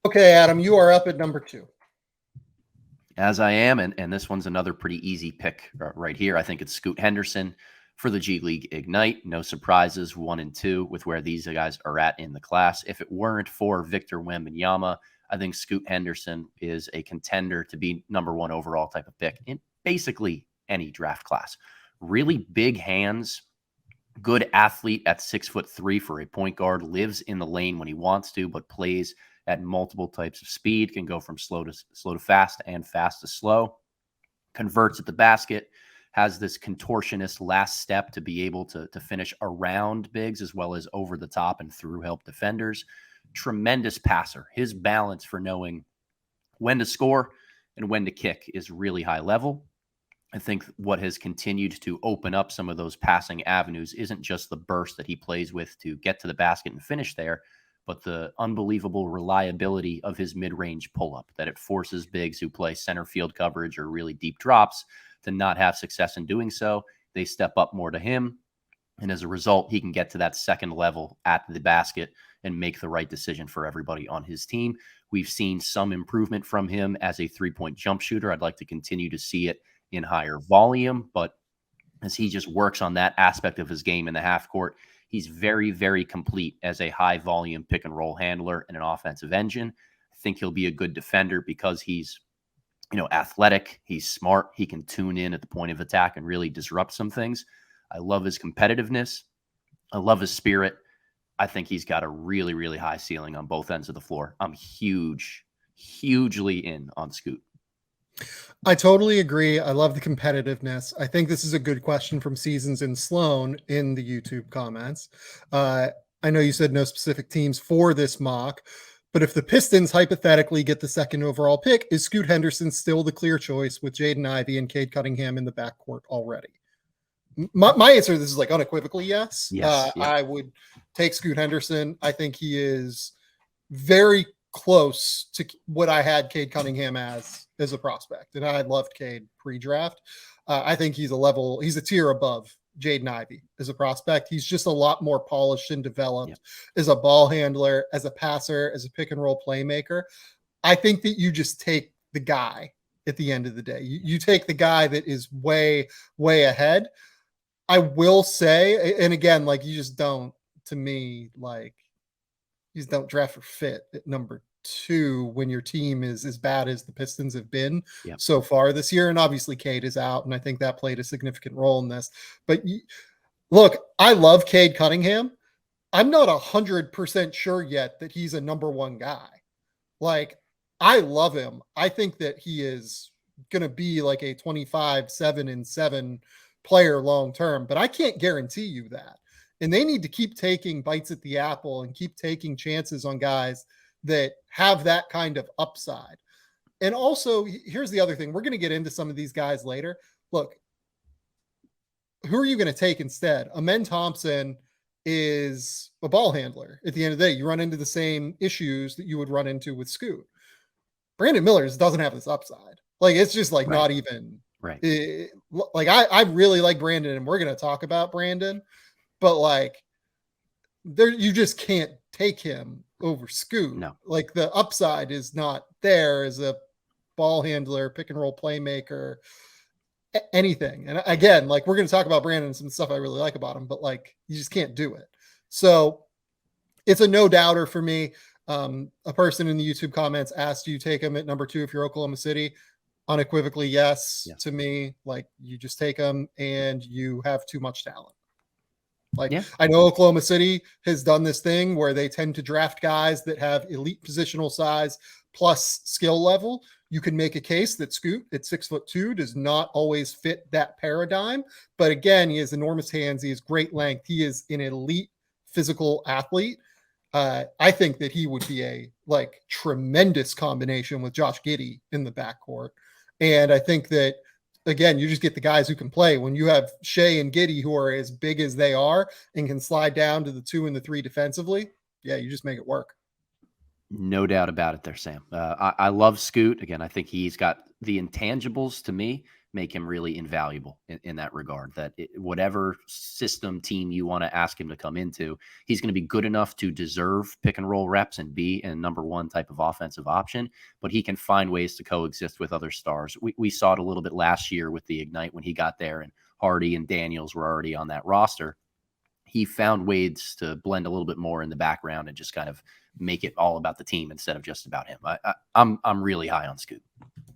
Okay, Adam, you are up at number 2. As I am, and this one's another pretty easy pick right here. I think it's Scoot Henderson for the G League Ignite. No surprises, 1 and 2 with where these guys are at in the class. If it weren't for Victor Wembanyama, I think Scoot Henderson is a contender to be number 1 overall type of pick in basically any draft class. Really big hands, good athlete at 6'3" for a point guard, lives in the lane when he wants to, but plays at multiple types of speed, can go from slow to fast and fast to slow, converts at the basket, has this contortionist last step to be able to finish around bigs as well as over the top and through help defenders. Tremendous passer. His balance for knowing when to score and when to kick is really high level. I think what has continued to open up some of those passing avenues isn't just the burst that he plays with to get to the basket and finish there, but the unbelievable reliability of his mid-range pull-up, that it forces bigs who play center field coverage or really deep drops to not have success in doing so. They step up more to him, and as a result, he can get to that second level at the basket and make the right decision for everybody on his team. We've seen some improvement from him as a three-point jump shooter. I'd like to continue to see it in higher volume, but as he just works on that aspect of his game in the half court, he's very, very complete as a high volume pick and roll handler and an offensive engine. I think he'll be a good defender because he's, athletic. He's smart. He can tune in at the point of attack and really disrupt some things. I love his competitiveness. I love his spirit. I think he's got a really, really high ceiling on both ends of the floor. I'm hugely in on Scoot. I totally agree. I love the competitiveness. I think this is a good question from Seasons in Sloan in the YouTube comments. I know you said no specific teams for this mock, but if the Pistons hypothetically get the second overall pick, is Scoot Henderson still the clear choice with Jaden Ivey and Cade Cunningham in the backcourt already? My answer to this is like unequivocally yes. Yes. I would take Scoot Henderson. I think he is very close to what I had Cade Cunningham as a prospect. And I loved Cade pre-draft. I think he's a tier above Jaden Ivey as a prospect. He's just a lot more polished and developed as a ball handler, as a passer, as a pick and roll playmaker. I think that you just take the guy at the end of the day. You take the guy that is way, way ahead. I will say, and again, like you just don't, to me, like you just don't draft for fit at number 2 when your team is as bad as the Pistons have been so far this year. And obviously Cade is out, and I think that played a significant role in this. But look, I love Cade Cunningham. I'm not 100% sure yet that he's a number 1 guy. Like, I love him. I think that he is going to be like a 25, 7-7 player long-term, but I can't guarantee you that. And they need to keep taking bites at the apple and keep taking chances on guys that have that kind of upside. And also, here's the other thing. We're going to get into some of these guys later. Look, who are you going to take instead? Amen Thompson is a ball handler. At the end of the day, you run into the same issues that you would run into with Scoot. Brandon Miller doesn't have this upside. Like, it's just like not even right. Like I really like Brandon, and we're going to talk about Brandon, but like you just can't take him over Scoot. No. Like the upside is not there as a ball handler, pick and roll playmaker, anything. And again, like we're going to talk about Brandon and some stuff I really like about him, but like you just can't do it. So it's a no doubter for me. A person in the YouTube comments asked, you take him at number 2 if you're Oklahoma City? Unequivocally yes. To me. Like you just take him and you have too much talent. Like I know Oklahoma City has done this thing where they tend to draft guys that have elite positional size plus skill level. You can make a case that Scoot at 6'2" does not always fit that paradigm. But again, he has enormous hands. He has great length. He is an elite physical athlete. I think that he would be a like tremendous combination with Josh Giddey in the backcourt. And I think that, again, you just get the guys who can play. When you have Shea and Giddey who are as big as they are and can slide down to the 2 and the 3 defensively, you just make it work. No doubt about it there, Sam. I love Scoot. Again, I think he's got the intangibles to me make him really invaluable in that regard, that whatever system team you want to ask him to come into, he's going to be good enough to deserve pick and roll reps and be a number one type of offensive option, but he can find ways to coexist with other stars. We saw it a little bit last year with the Ignite when he got there and Hardy and Daniels were already on that roster. He found ways to blend a little bit more in the background and just kind of make it all about the team instead of just about him. I'm really high on Scoot.